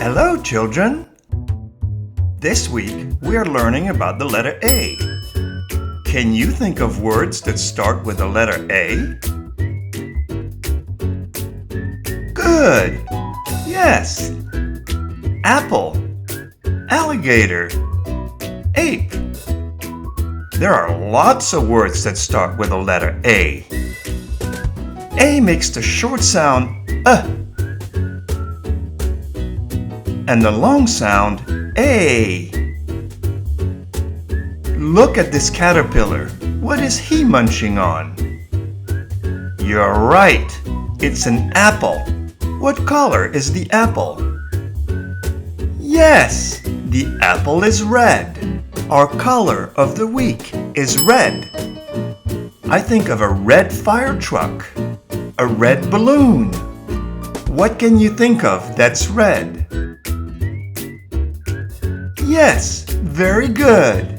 Hello, children! This week, we are learning about the letter A. Can you think of words that start with the letter A? Good! Yes! Apple, alligator, ape. There are lots of words that start with the letter A. A makes the short sound and the long sound A. Look at this caterpillar. What is he munching on? You're right. It's an apple. What color is the apple? Yes, the apple is red. Our color of the week is red. I think of a red fire truck, a red balloon. What can you think of that's red? Yes, very good.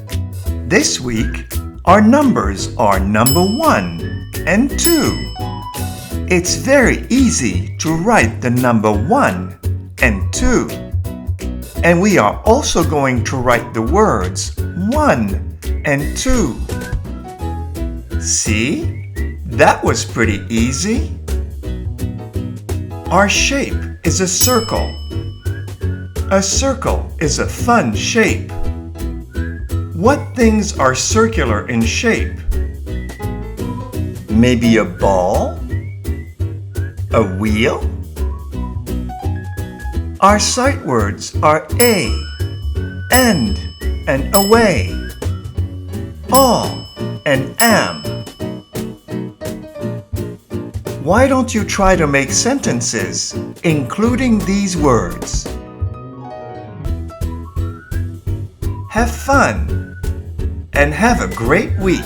This week, our numbers are number 1 and 2. It's very easy to write the number 1 and 2. And we are also going to write the words 1 and 2. See? That was pretty easy. Our shape is a circle. A circle is a fun shape. What things are circular in shape? Maybe a ball? A wheel? Our sight words are a, and away, all, and am. Why don't you try to make sentences, including these words? Have fun, and have a great week.